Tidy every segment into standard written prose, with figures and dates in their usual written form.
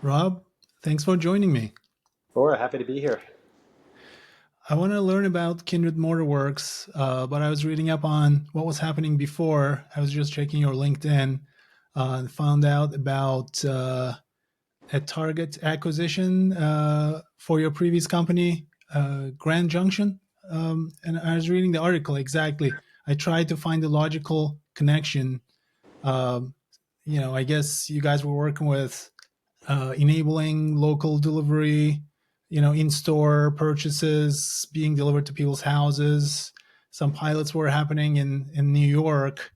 Rob, thanks for joining me. Laura, happy to be here. I want to learn about Kindred Motorworks, but I was reading up on what was happening before. I was just checking your LinkedIn and found out about a target acquisition for your previous company, Grand Junction. And I was reading the article exactly. I tried to find a logical connection. Um, I guess you guys were working with enabling local delivery, in-store purchases being delivered to people's houses. Some pilots were happening in New York,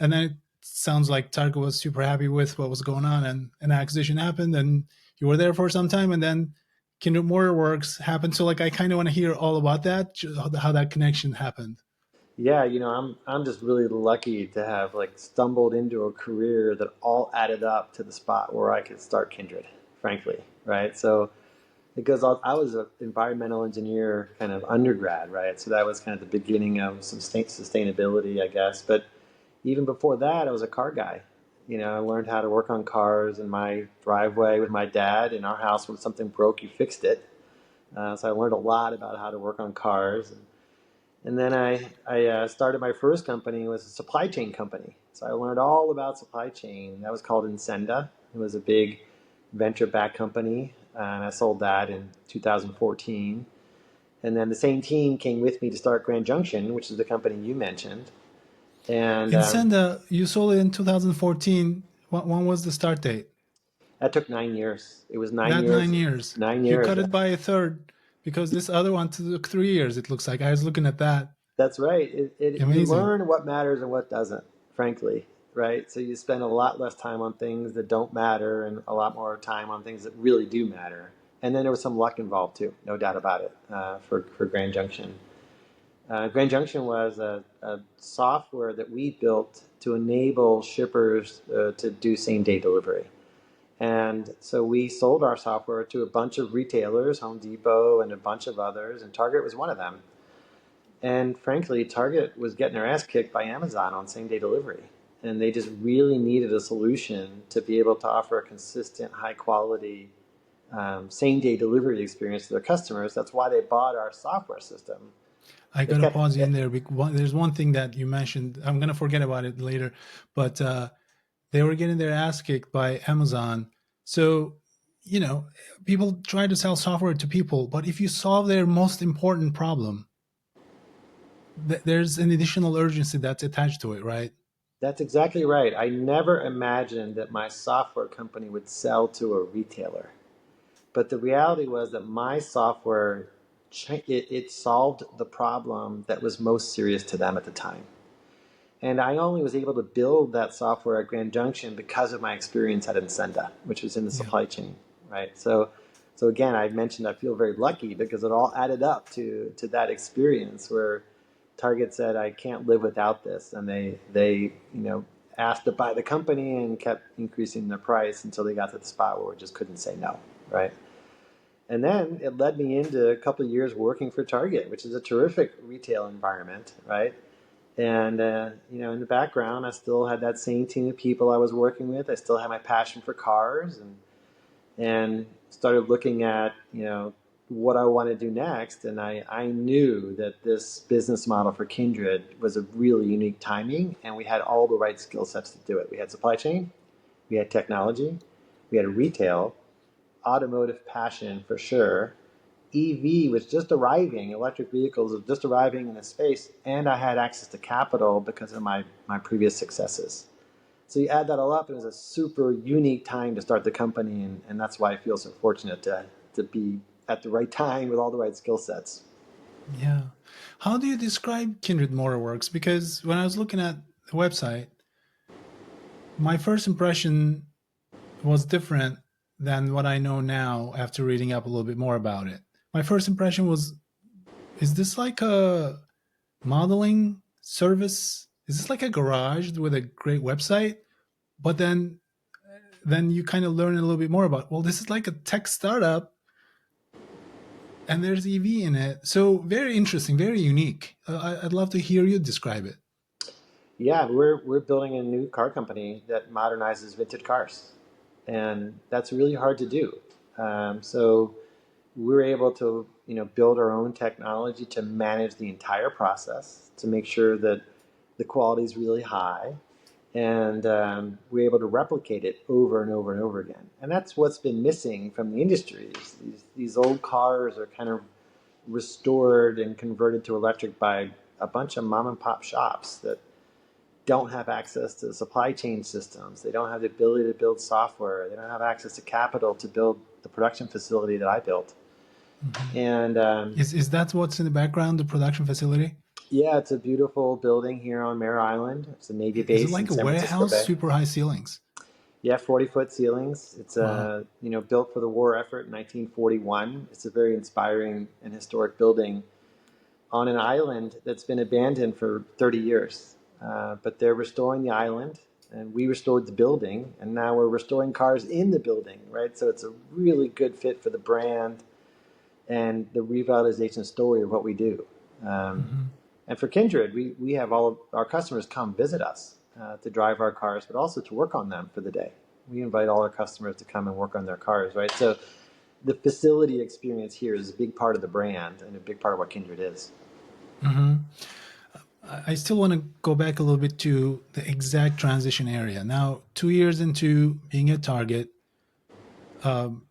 and then it sounds like Target was super happy with what was going on, and an acquisition happened, and you were there for some time, and then Kindred Motorworks happened. So, like, I kind of want to hear all about that, how that connection happened. Yeah, I'm just really lucky to have stumbled into a career that all added up to the spot where I could start Kindred, frankly, right? So because I was an environmental engineer kind of undergrad, right? So that was kind of the beginning of some sustainability, I guess. But even before that, I was a car guy. I learned how to work on cars in my driveway with my dad. In our house, when something broke, you fixed it. So I learned a lot about how to work on cars. And then I started my first company was a supply chain company. So I learned all about supply chain. That was called Encenda. It was a big venture-backed company, and I sold that in 2014. And then the same team came with me to start Grand Junction, which is the company you mentioned. And Encenda, you sold it in 2014. When was the start date? that took 9 years. It was nine That years. 9 years. Nine You years. cut it by a third because this other one took 3 years, it looks like. I was looking at that. That's right. You Amazing. learn what matters and what doesn't, frankly, right? So you spend a lot less time on things that don't matter and a lot more time on things that really do matter. And then there was some luck involved too, no doubt about it, for Grand Junction. Grand Junction was a software that we built to enable shippers to do same day delivery. And so we sold our software to a bunch of retailers, Home Depot and a bunch of others, and Target was one of them. And frankly, Target was getting their ass kicked by Amazon on same day delivery. And they just really needed a solution to be able to offer a consistent, high quality, same day delivery experience to their customers. That's why they bought our software system. I It gotta kept, pause you in it, there. There's one thing that you mentioned. I'm gonna forget about it later, but they were getting their ass kicked by Amazon. So, you know, people try to sell software to people, but if you solve their most important problem, there's an additional urgency that's attached to it, right? that's exactly right. I never imagined that my software company would sell to a retailer. But the reality was that my software, it solved the problem that was most serious to them at the time. And I only was able to build that software at Grand Junction because of my experience at Encenda, which was in the Yeah. supply chain, right? So again, I mentioned I feel very lucky because it all added up to that experience where Target said I can't live without this, and they asked to buy the company and kept increasing the price until they got to the spot where we just couldn't say no, right? And then it led me into a couple of years working for Target, which is a terrific retail environment, right? And in the background, I still had that same team of people I was working with. I still had my passion for cars, and started looking at what I want to do next. And I knew that this business model for Kindred was a really unique timing, and we had all the right skill sets to do it. We had supply chain, we had technology, we had retail, automotive passion for sure. EV was just arriving, electric vehicles was just arriving in the space, and I had access to capital because of my previous successes. So you add that all up, it was a super unique time to start the company, and that's why I feel so fortunate to be at the right time with all the right skill sets. Yeah. How do you describe Kindred Motorworks? Because when I was looking at the website, my first impression was different than what I know now after reading up a little bit more about it. My first impression was, is this like a modeling service? Is this like a garage with a great website? But then you kind of learn a little bit more about, well, this is like a tech startup and there's EV in it. So very interesting, very unique. I'd love to hear you describe it. Yeah, we're building a new car company that modernizes vintage cars. and that's really hard to do. So we're able to, build our own technology to manage the entire process to make sure that the quality is really high, and we're able to replicate it over and over and over again. And that's what's been missing from the industry. These old cars are kind of restored and converted to electric by a bunch of mom and pop shops that don't have access to supply chain systems. They don't have the ability to build software. They don't have access to capital to build the production facility that I built. Hmm. And Is that what's in the background, the production facility? yeah, it's a beautiful building here on Mare Island. It's a Navy Is it base in like a San Francisco warehouse, Bay. super high ceilings? Yeah, 40-foot ceilings. It's Wow. built for the war effort in 1941. It's a very inspiring and historic building on an island that's been abandoned for 30 years. But they're restoring the island, and we restored the building, and now we're restoring cars in the building, right? So it's a really good fit for the brand and the revitalization story of what we do. Um, Hmm. and for Kindred, we have all of our customers come visit us to drive our cars, but also to work on them for the day. We invite all our customers to come and work on their cars, right? So the facility experience here is a big part of the brand and a big part of what Kindred is. Hmm. I still want to go back a little bit to the exact transition area. Now, 2 years into being at Target, um,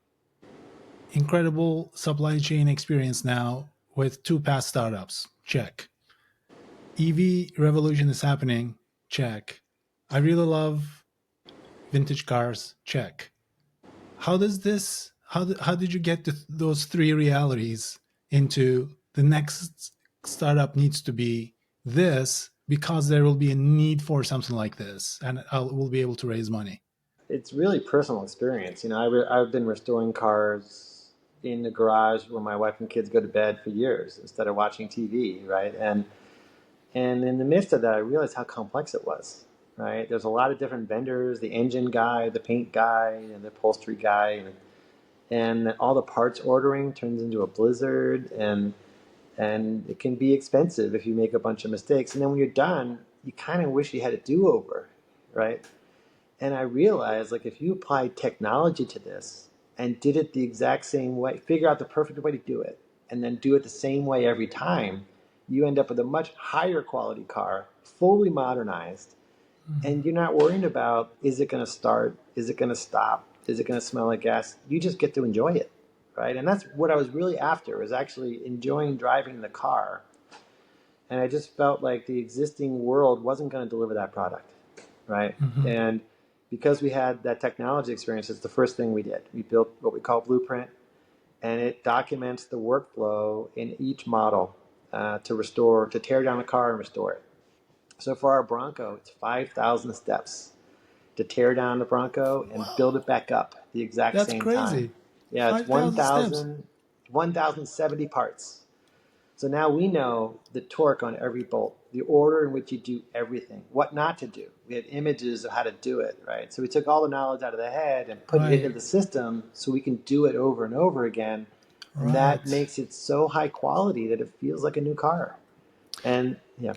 incredible supply chain experience now with two past startups. Check. EV revolution is happening. Check. I really love vintage cars. Check. How does this? How did you get those three realities into the next startup needs to be this because there will be a need for something like this, and we'll be able to raise money. It's really personal experience. I've been restoring cars in the garage where my wife and kids go to bed for years instead of watching TV, right? And in the midst of that, I realized how complex it was, right? There's a lot of different vendors, the engine guy, the paint guy, and the upholstery guy, and all the parts ordering turns into a blizzard, and it can be expensive if you make a bunch of mistakes. And then when you're done, you kind of wish you had a do-over, right? And I realized, like, if you applied technology to this and did it the exact same way, figure out the perfect way to do it, and then do it the same way every time, you end up with a much higher quality car, fully modernized, and you're not worrying about, is it going to start? Is it going to stop? Is it going to smell like gas? You just get to enjoy it, right? And that's what I was really after, was actually enjoying driving the car. And I just felt like the existing world wasn't going to deliver that product, right? Mm-hmm. And because we had that technology experience, it's the first thing we did. We built what we call Blueprint, and it documents the workflow in each model to tear down a car and restore it. So for our Bronco, it's 5,000 steps to tear down the Bronco and build it back up the exact That's same time. crazy. Yeah, it's 5,000 steps. 1,070 parts. So now we know the torque on every bolt, the order in which you do everything, what not to do. We have images of how to do it, right? So we took all the knowledge out of the head and put it into Right. the system so we can do it over and over again. And that Right. makes it so high quality that it feels like a new car. And yeah,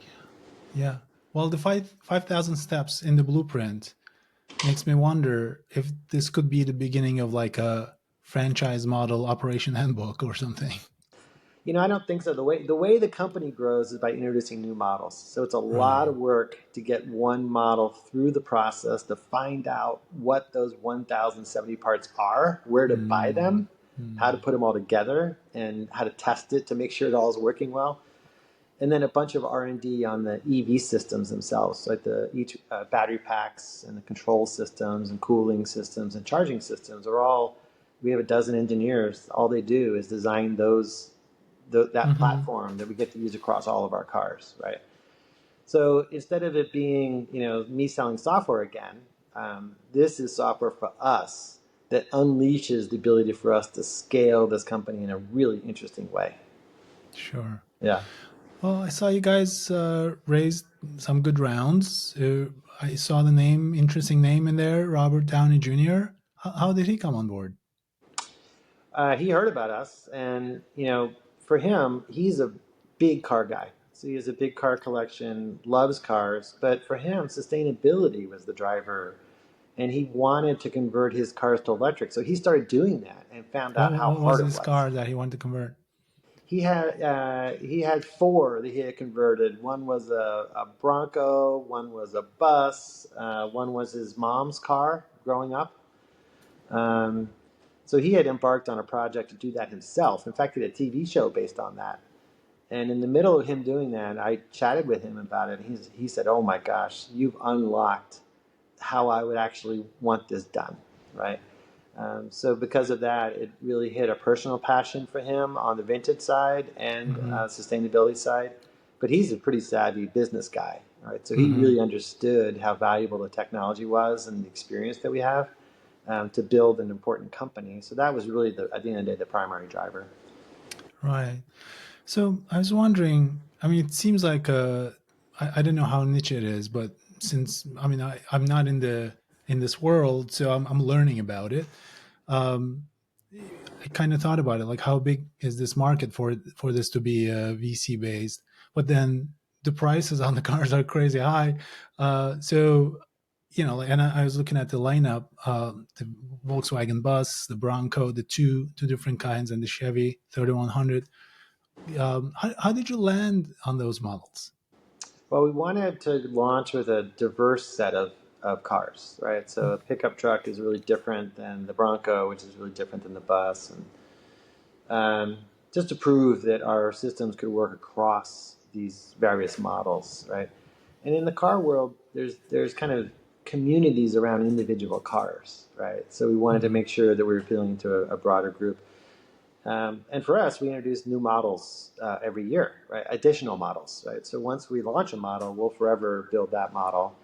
Yeah. Well, the 5,000 steps in the blueprint makes me wonder if this could be the beginning of like a franchise model operation handbook or something. I don't think so. The way the company grows is by introducing new models. So it's a lot Right. of work to get one model through the process to find out what those 1,070 parts are, where to buy Mm. them, how to Mm. put them all together, and how to test it to make sure it all is working well. And then a bunch of R&D on the EV systems themselves, like the each battery packs and the control systems and cooling systems and charging systems are all. We have a dozen engineers. All they do is design that Mm-hmm. platform that we get to use across all of our cars, right? So instead of it being, me selling software again, this is software for us that unleashes the ability for us to scale this company in a really interesting way. Sure. Yeah. Well, I saw you guys raised some good rounds. I saw the name, interesting name in there, Robert Downey Jr. How did he come on board? He heard about us, and for him, he's a big car guy. So he has a big car collection, loves cars, but for him, sustainability was the driver and he wanted to convert his cars to electric. So he started doing that and found out how What was hard it his was. car that he wanted to convert? He had four that he had converted. One was a Bronco, one was a bus, one was his mom's car growing up. Um, so he had embarked on a project to do that himself. In fact, he had a TV show based on that. And in the middle of him doing that, I chatted with him about it. He said, "Oh my gosh, you've unlocked how I would actually want this done," right? So because of that, it really hit a personal passion for him on the vintage side and Mm-hmm. sustainability side. But he's a pretty savvy business guy, right? So he Mm-hmm. really understood how valuable the technology was and the experience that we have to build an important company. So that was really, at the end of the day, the primary driver. Right. So I was wondering. I mean, it seems like I don't know how niche it is, but since I mean I'm not in this world, so I'm learning about it. Um, I kind of thought about it, like how big is this market for this to be VC based? But then the prices on the cars are crazy high. So and I was looking at the lineup, the Volkswagen Bus, the Bronco, the two different kinds, and the Chevy 3100. How did you land on those models? Well, we wanted to launch with a diverse set of cars, right? So a pickup truck is really different than the Bronco, which is really different than the bus. And just to prove that our systems could work across these various models, right? And in the car world, there's kind of communities around individual cars, right? So we wanted to Mm-hmm. make sure that we were appealing to a broader group. And for us, we introduce new models every year, right? Additional models, right? So once we launch a model, we'll forever build that model.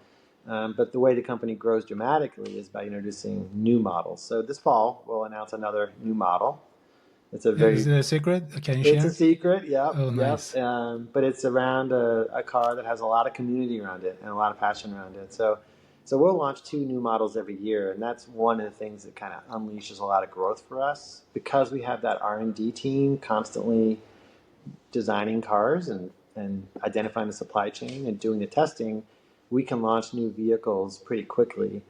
But the way the company grows dramatically is by introducing new models. So this fall, we'll announce another new model. It's a Is very it a secret? Can you it's a share? secret, yep, Oh, yep. nice. But it's around a car that has a lot of community around it and a lot of passion around it. So we'll launch two new models every year, and that's one of the things that kind of unleashes a lot of growth for us because we have that R&D team constantly designing cars and identifying the supply chain and doing the testing. We can launch new vehicles pretty quickly.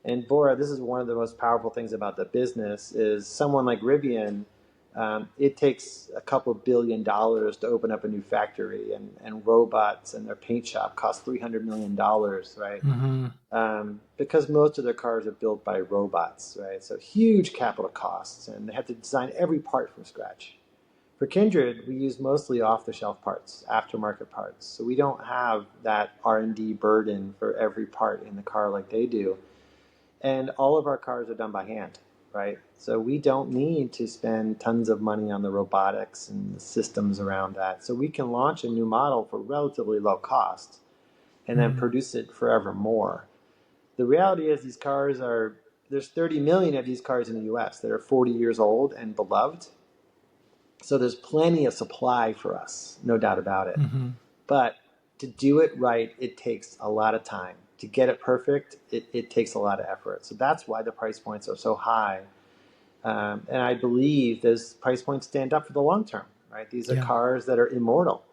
And Bora, this is one of the most powerful things about the business is someone like Rivian, it takes a couple $1 billion to open up a new factory, and robots and their paint shop cost $300 million, right? Mm-hmm. Because most of their cars are built by robots, right? So huge capital costs, and they have to design every part from scratch. For Kindred, we use mostly off-the-shelf parts, aftermarket parts. So we don't have that R&D burden for every part in the car like they do. And all of our cars are done by hand, right? So we don't need to spend tons of money on the robotics and the systems around that. So we can launch a new model for relatively low cost and then Mm-hmm. produce it forever more. The reality is there's 30 million of these cars in the US that are 40 years old and beloved. So there's plenty of supply for us, no doubt about it. Mm-hmm. But to do it right, it takes a lot of time. To get it perfect, it takes a lot of effort. So that's why the price points are so high. And I believe those price points stand up for the long term, right? These are Yeah. cars that are immortal.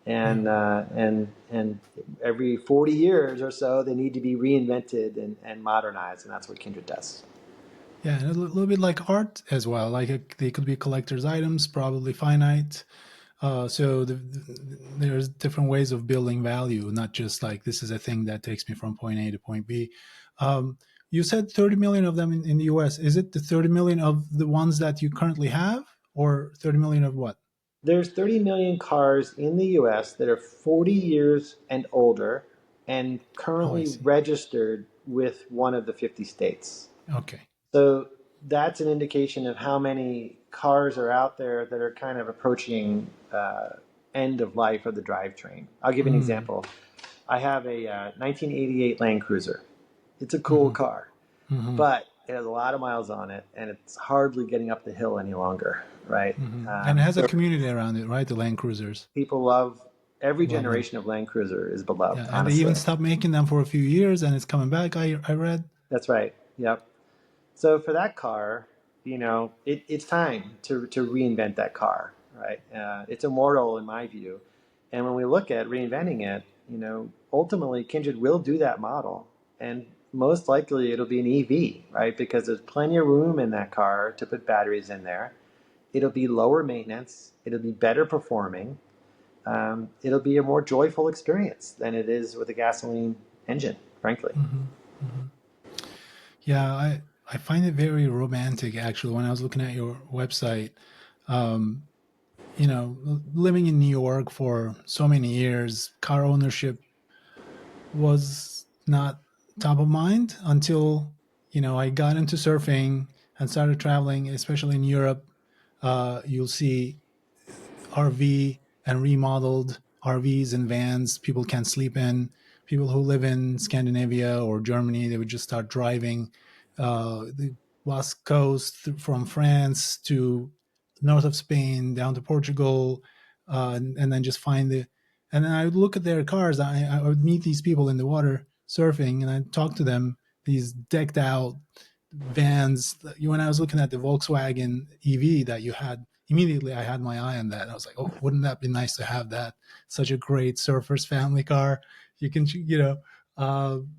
Yeah. And every 40 years or so, they need to be reinvented and modernized. And that's what Kindred does. Yeah, and a little bit like art as well. Like they could be collector's items, probably finite. So there's different ways of building value, not just like this is a thing that takes me from point A to point B. You said 30 million of them in the US. Is it the 30 million of the ones that you currently have, or 30 million of what? There's 30 million cars in the US that are 40 years and older and Oh, I currently see. registered with one of the 50 states. Okay. So that's an indication of how many cars are out there that are kind of approaching end of life of the drivetrain. I'll give you an Mm, example. I have a 1988 Land Cruiser. It's a cool mm-hmm, car, mm-hmm, but it has a lot of miles on it, and it's hardly getting up the hill any longer, right? mm-hmm. And it has a So community around it, right? The Land Cruisers. people love every Love them. generation of Land Cruiser is beloved, Yeah, and they even honestly. stopped making them for a few years, and it's coming back. I read. That's right. Yep. So for that car, it's time to reinvent that car, right? It's immortal in my view. And when we look at reinventing it, ultimately Kindred will do that model and most likely it'll be an EV, right? Because there's plenty of room in that car to put batteries in there. It'll be lower maintenance. It'll be better performing. It'll be a more joyful experience than it is with a gasoline engine, frankly. Hmm. Hmm. Yeah, I find it very romantic actually. When I was looking at your website, um, living in New York for so many years, car ownership was not top of mind until I got into surfing and started traveling, especially in Europe. You'll see RV and remodeled RVs and vans people can sleep in. People who live in Scandinavia or Germany, they would just start driving the west coast from France to north of Spain down to Portugal, and then just find the. And then I would look at their cars. I would meet these people in the water surfing, and I'd talk to them. These decked out vans. When I was looking at the Volkswagen EV that you had, immediately I had my eye on that. I was like, oh, wouldn't that be nice to have that? Such a great surfer's family car. You can,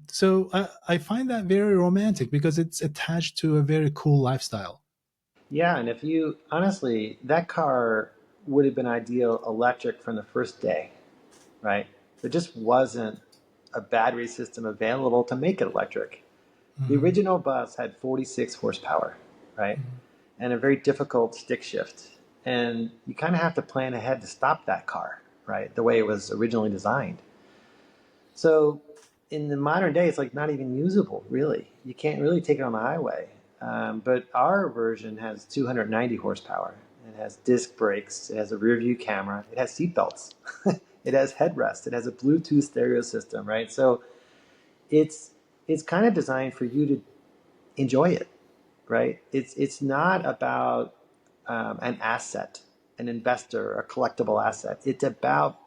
so I find that very romantic because it's attached to a very cool lifestyle. Yeah, and if you honestly, that car would have been ideal electric from the first day, right? There just wasn't a battery system available to make it electric. The Mm-hmm. original bus had 46 horsepower, right? And a very difficult stick shift. And you kind of have to plan ahead to stop that car, right? The way it was originally designed. So in the modern day, it's like not even usable, really. You can't really take it on the highway. But our version has 290 horsepower. It has disc brakes. It has a rear view camera. It has seat belts. It has headrest. It has a Bluetooth stereo system, right? So it's it's kind of designed for you to enjoy it, right? It's not about an asset, an investor, a collectible asset. It's about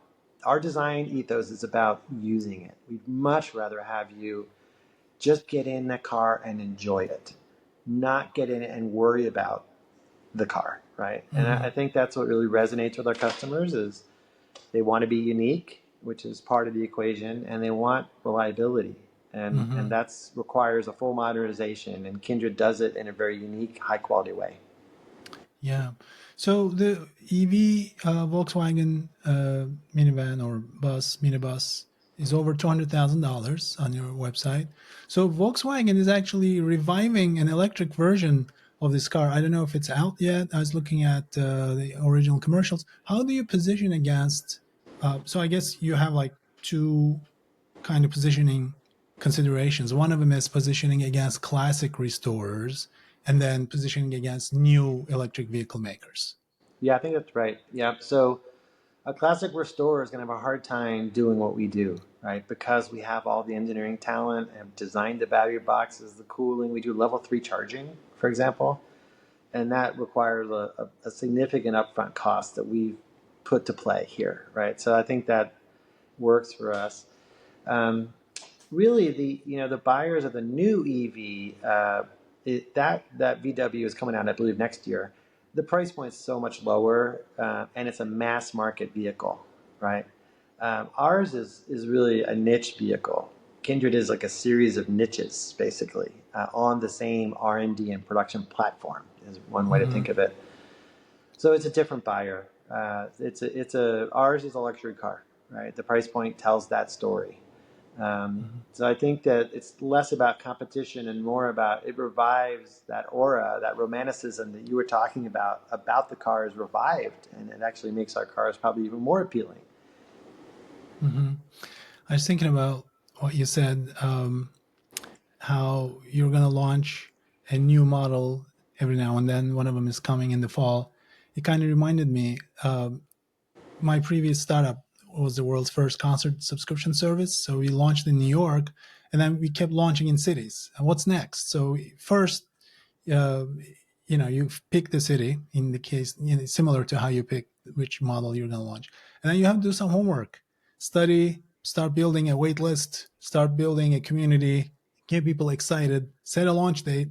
our design ethos is about using it. We'd much rather have you just get in the car and enjoy it, not get in it and worry about the car, right? And Mm-hmm. I think that's what really resonates with our customers is they want to be unique, which is part of the equation, and they want reliability. And Mm-hmm. that's requires a full modernization, and Kindred does it in a very unique, high quality way. Yeah. So the EV Volkswagen minivan or minibus is over $200,000 on your website. So Volkswagen is actually reviving an electric version of this car. I don't know if it's out yet. I was looking at the original commercials. How do you position against? So I guess you have like two kind of positioning considerations. One of them is positioning against classic restorers, and then positioning against new electric vehicle makers. Yeah, I think that's right. Yeah. So a classic restorer is going to have a hard time doing what we do, right? Because we have all the engineering talent and designed the battery boxes, the cooling. We do level three charging, for example, and that requires a significant upfront cost that we've put to play here, right? So I think that works for us. Um, Really, the buyers of the new EV, that VW is coming out, I believe, next year. The price point is so much lower, and it's a mass market vehicle, right? Ours is really a niche vehicle. Kindred is like a series of niches, basically, on the same R&D and production platform. Is one way to Mm-hmm. think of it. So it's a different buyer. Ours is a luxury car, right? The price point tells that story. Mm-hmm. So I think that it's less about competition and more about it revives that aura, that romanticism that you were talking about the car is revived, and it actually makes our cars probably even more appealing. Mm-hmm. I was thinking about what you said, how you're going to launch a new model every now and then. One of them is coming in the fall. It kind of reminded me, my previous startup was the world's first concert subscription service. So we launched in New York, and then we kept launching in cities. And what's next? So first, uh, you pick the city in the case, similar to how you pick which model you're going to launch, and then you have to do some homework, study, start building a wait list, start building a community, get people excited, set a launch date,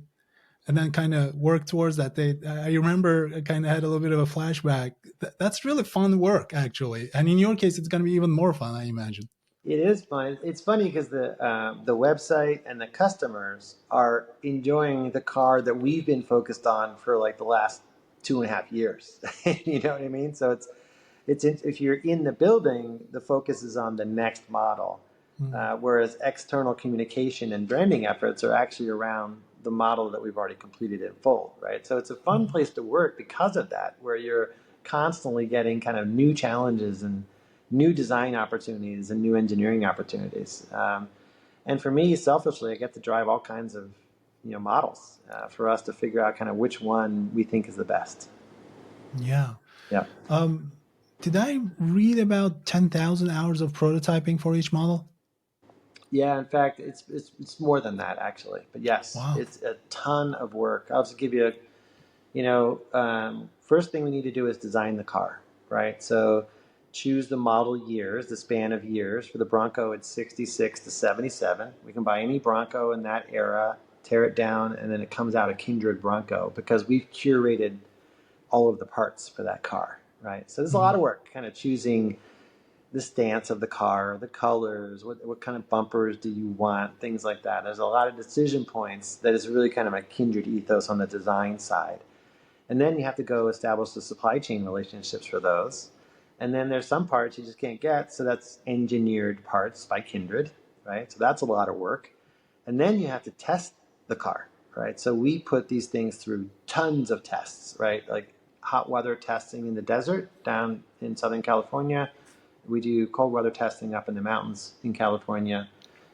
and then kind of work towards that date. I remember I kind of had a little bit of a flashback. That's really fun work, actually. And in your case, it's going to be even more fun, I imagine. It is fun. It's funny because the website and the customers are enjoying the car that we've been focused on for like the last 2.5 years. You know what I mean? So if you're in the building, the focus is on the next model, Mm. whereas external communication and branding efforts are actually around the model that we've already completed in full, right? So it's a fun Mm. place to work because of that, where you're constantly getting kind of new challenges and new design opportunities and new engineering opportunities. And for me, selfishly, I get to drive all kinds of models for us to figure out kind of which one we think is the best. Yeah. Yeah. Um, did I read about 10,000 hours of prototyping for each model? Yeah, in fact, it's more than that actually. But yes, Wow. it's a ton of work. I'll just give you first thing we need to do is design the car, right? So choose the model years, the span of years. For the Bronco, it's 66 to 77. We can buy any Bronco in that era, tear it down, and then it comes out a Kindred Bronco because we've curated all of the parts for that car, right? So there's a lot Hmm. of work kind of choosing the stance of the car, the colors, what kind of bumpers do you want, things like that. There's a lot of decision points that is really kind of a Kindred ethos on the design side. And then you have to go establish the supply chain relationships for those. And then there's some parts you just can't get, so that's engineered parts by Kindred, right? So that's a lot of work. And then you have to test the car, right? So we put these things through tons of tests, right? Like hot weather testing in the desert down in Southern California. We do cold weather testing up in the mountains in California.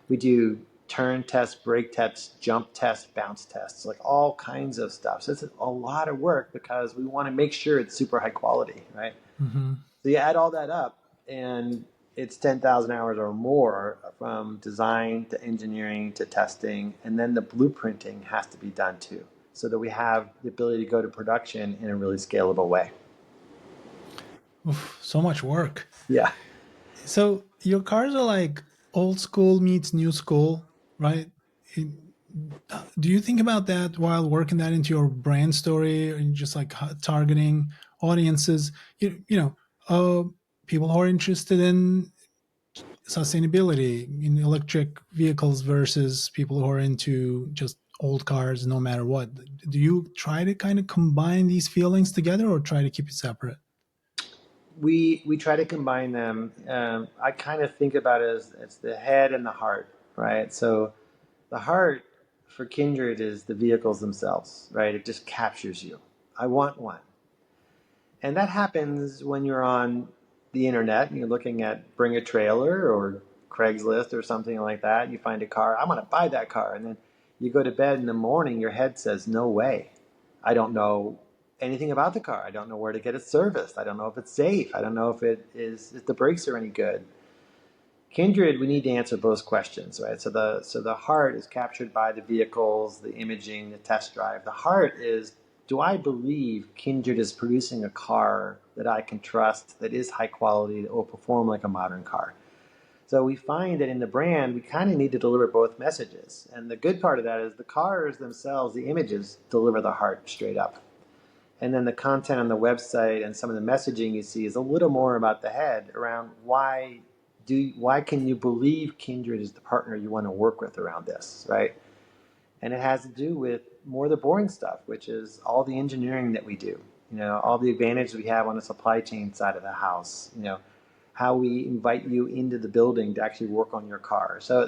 We do turn tests, brake tests, jump tests, bounce tests, like all kinds of stuff. So it's a lot of work because we want to make sure it's super high quality, right? Hmm. So you add all that up, and it's 10,000 hours or more from design to engineering to testing, and then the blueprinting has to be done too, so that we have the ability to go to production in a really scalable way. Oof, so much work. Yeah. So your cars are like old school meets new school, right? Do you think about that while working that into your brand story and just like targeting audiences? You know, people who are interested in sustainability in electric vehicles versus people who are into just old cars no matter what. Do you try to kind of combine these feelings together or try to keep it separate? We try to combine them. I kind of think about it as it's the head and the heart, right? So the heart for Kindred is the vehicles themselves, right? It just captures you. I want one. And that happens when you're on the internet and you're looking at Bring a Trailer or Craigslist or something like that. You find a car, I'm going to buy that car. And then you go to bed in the morning, your head says, no way. I don't know anything about the car. I don't know where to get it serviced. I don't know if it's safe. I don't know if the brakes are any good. Kindred, we need to answer those questions, right? So the heart is captured by the vehicles, the imaging, the test drive. The heart is, do I believe Kindred is producing a car that I can trust, that is high quality, that will perform like a modern car? So we find that in the brand, we kind of need to deliver both messages. And the good part of that is the cars themselves, the images, deliver the heart straight up. And then the content on the website and some of the messaging you see is a little more about the head around why can you believe Kindred is the partner you want to work with around this, right? And it has to do with more of the boring stuff, which is all the engineering that we do, all the advantage we have on the supply chain side of the house, how we invite you into the building to actually work on your car. So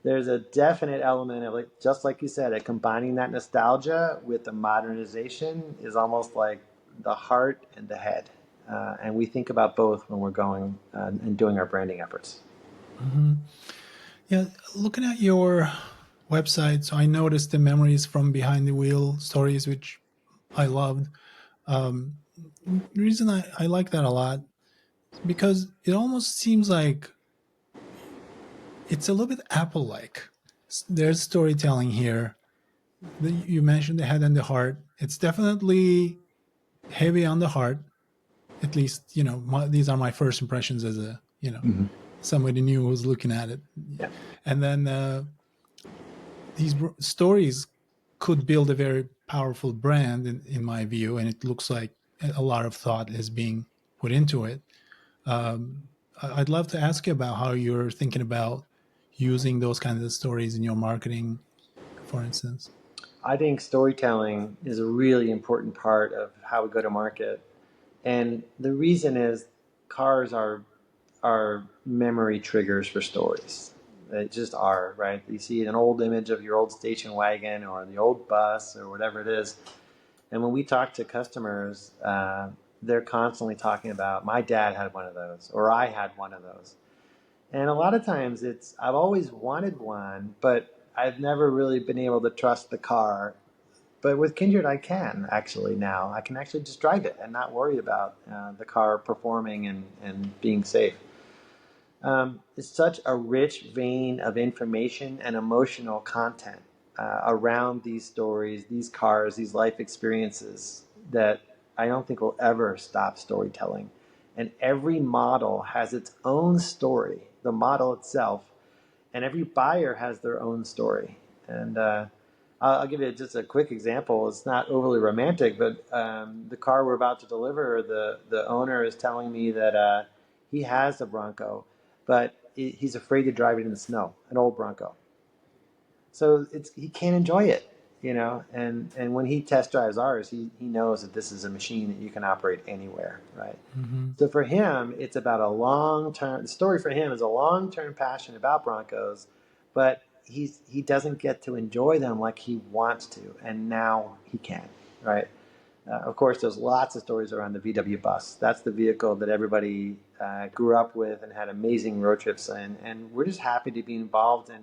there's a definite element of, like, just like you said, combining that nostalgia with the modernization is almost like the heart and the head. And we think about both when we're going and doing our branding efforts. Hmm. Yeah, looking at your website, so I noticed the memories from behind the wheel stories, which I loved. The reason I like that a lot is because it almost seems like it's a little bit Apple like. There's storytelling here. You mentioned the head and the heart. It's definitely heavy on the heart. At least, these are my first impressions as Mhm. somebody new who's looking at it. Yeah. And then these stories could build a very powerful brand in my view, and it looks like a lot of thought is being put into it. um, I'd love to ask you about how you're thinking about using those kinds of stories in your marketing, for instance. I think storytelling is a really important part of how we go to market. And the reason is cars are memory triggers for stories. They just are, right? You see an old image of your old station wagon or the old bus or whatever it is. And when we talk to customers, they're constantly talking about, my dad had one of those, or I had one of those. And a lot of times I've always wanted one, but I've never really been able to trust the car. But with Kindred, I can actually now. I can actually just drive it and not worry about the car performing and being safe. It's such a rich vein of information and emotional content around these stories, these cars, these life experiences that I don't think will ever stop storytelling. And every model has its own story, the model itself, and every buyer has their own story. And I'll give you just a quick example. It's not overly romantic, but the car we're about to deliver, the owner is telling me that he has a Bronco, but he's afraid to drive it in the snow, an old Bronco. So he can't enjoy it, you know. And when he test drives ours, he knows that this is a machine that you can operate anywhere, right? Hmm. So for him, it's about a long term. The story for him is a long term passion about Broncos, but he doesn't get to enjoy them like he wants to, and now he can, right? Of course, there's lots of stories around the VW Bus. That's the vehicle that everybody grew up with and had amazing road trips in. And we're just happy to be involved in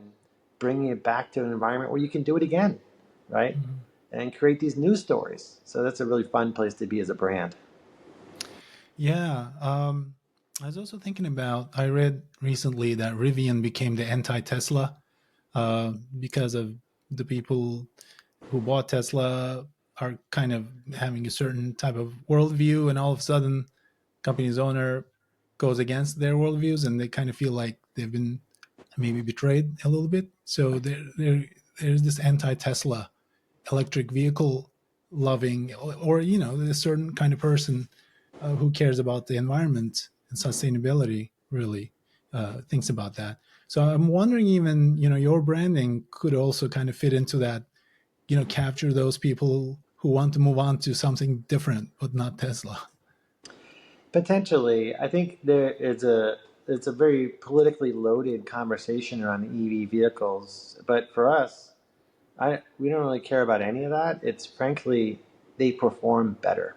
bringing it back to an environment where you can do it again, right? Hmm. And create these new stories. So that's a really fun place to be as a brand. Yeah. I was also thinking about, I read recently that Rivian became the anti Tesla because of the people who bought Tesla are kind of having a certain type of worldview, and all of a sudden, company's owner goes against their worldviews, and they kind of feel like they've been maybe betrayed a little bit. So there's this anti-Tesla electric vehicle loving, or a certain kind of person who cares about the environment and sustainability. Really thinks about that. So I'm wondering, even your branding could also kind of fit into that. Capture those people who want to move on to something different, but not Tesla. Potentially, I think there is a it's a very politically loaded conversation around the EV vehicles. But for us, I we don't really care about any of that. It's frankly they perform better.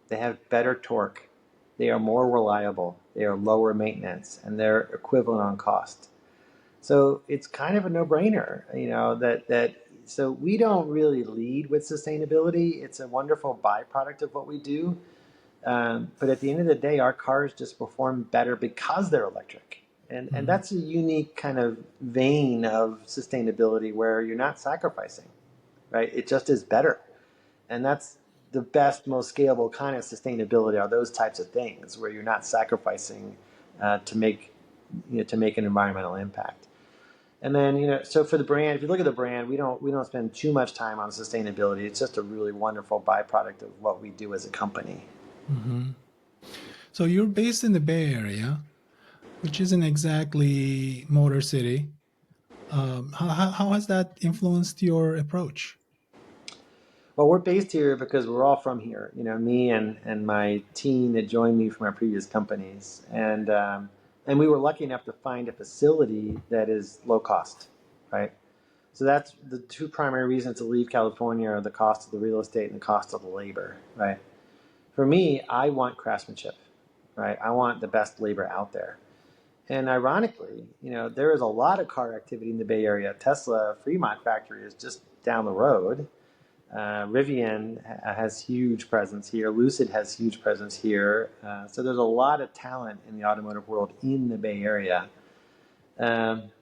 They have better torque. They are more reliable. They are lower maintenance, and they're equivalent on cost. So it's kind of a no-brainer, that. So we don't really lead with sustainability. It's a wonderful byproduct of what we do. But at the end of the day, our cars just perform better because they're electric. And Mhm. that's a unique kind of vein of sustainability where you're not sacrificing, right? It just is better. And that's the best, most scalable kind of sustainability are those types of things where you're not sacrificing to make to make an environmental impact. And then so for the brand, if you look at the brand, we don't spend too much time on sustainability. It's just a really wonderful byproduct of what we do as a company. Mhm. So you're based in the Bay Area, which isn't exactly Motor City. How has that influenced your approach? Well, we're based here because we're all from here. Me and my team that joined me from our previous companies, and we were lucky enough to find a facility that is low cost, right? So that's the two primary reasons to leave California are the cost of the real estate and the cost of the labor, right? For me, I want craftsmanship, right? I want the best labor out there. And ironically, there is a lot of car activity in the Bay Area. Tesla Fremont factory is just down the road. Rivian has huge presence here. Lucid has huge presence here. So there's a lot of talent in the automotive world in the Bay Area.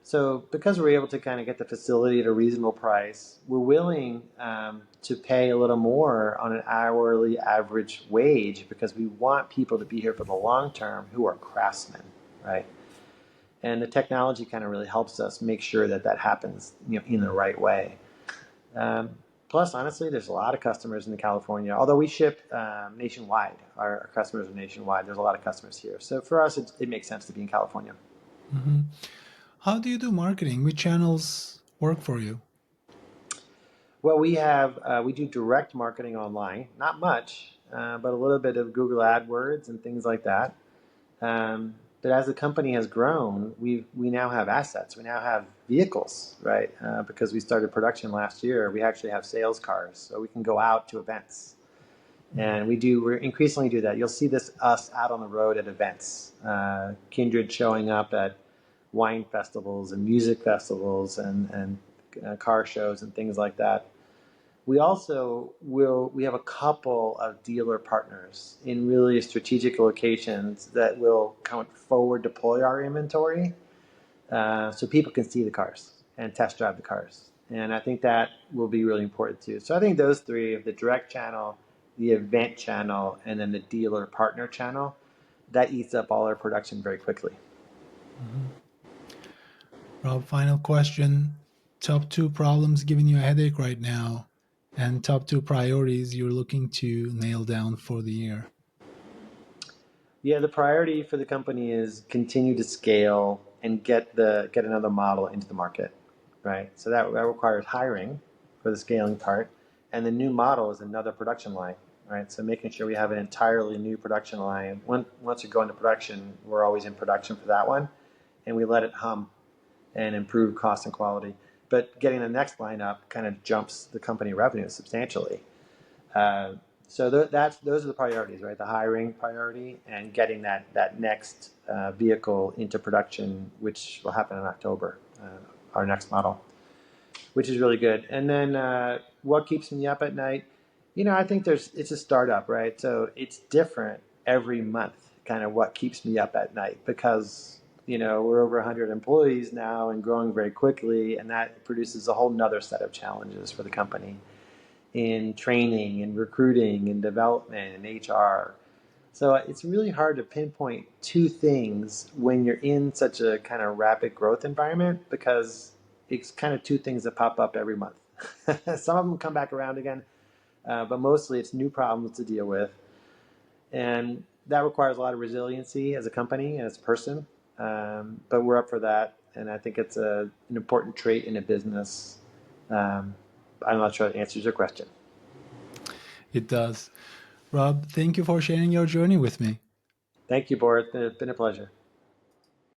So because we're able to kind of get the facility at a reasonable price, we're willing to pay a little more on an hourly average wage because we want people to be here for the long term who are craftsmen, right? And the technology kind of really helps us make sure that that happens in the right way. Um, Plus, honestly, there's a lot of customers in California. Although we ship nationwide, our customers are nationwide. There's a lot of customers here. So for us, it makes sense to be in California. Hmm. How do you do marketing? Which channels work for you? Well, we do direct marketing online, not much, but a little bit of Google AdWords and things like that. But as the company has grown, we now have assets. We now have vehicles, right? Because we started production last year, we actually have sales cars, so we can go out to events, and we're increasingly do that. You'll see us out on the road at events, Kindred showing up at wine festivals and music festivals and car shows and things like that. We have a couple of dealer partners in really strategic locations that will kind of forward deploy our inventory, so people can see the cars and test drive the cars. And I think that will be really important too. So I think those three, the direct channel, the event channel, and then the dealer partner channel, that eats up all our production very quickly. Mhm. Rob, final question. Top two problems giving you a headache right now, and top two priorities you're looking to nail down for the year. Yeah, the priority for the company is continue to scale and get another model into the market, right? So that requires hiring for the scaling part, and the new model is another production line, right? So making sure we have an entirely new production line. Once we go into production, we're always in production for that one, and we let it hum and improve cost and quality. But getting the next line up kind of jumps the company revenue substantially. Uh, so those are the priorities, right? The hiring priority and getting that next vehicle into production, which will happen in October, our next model, which is really good. And then what keeps me up at night? I think it's a startup, right? So it's different every month, kind of what keeps me up at night, because we're over 100 employees now and growing very quickly, and that produces a whole nother set of challenges for the company in training and recruiting and development and HR. So it's really hard to pinpoint two things when you're in such a kind of rapid growth environment, because it's kind of two things that pop up every month. Some of them come back around again, but mostly it's new problems to deal with. And that requires a lot of resiliency as a company and as a person. But we're up for that. And I think it's an important trait in a business. Um, I'm not sure that answers your question. It does. Rob, thank you for sharing your journey with me. Thank you, Boris. It's been a pleasure.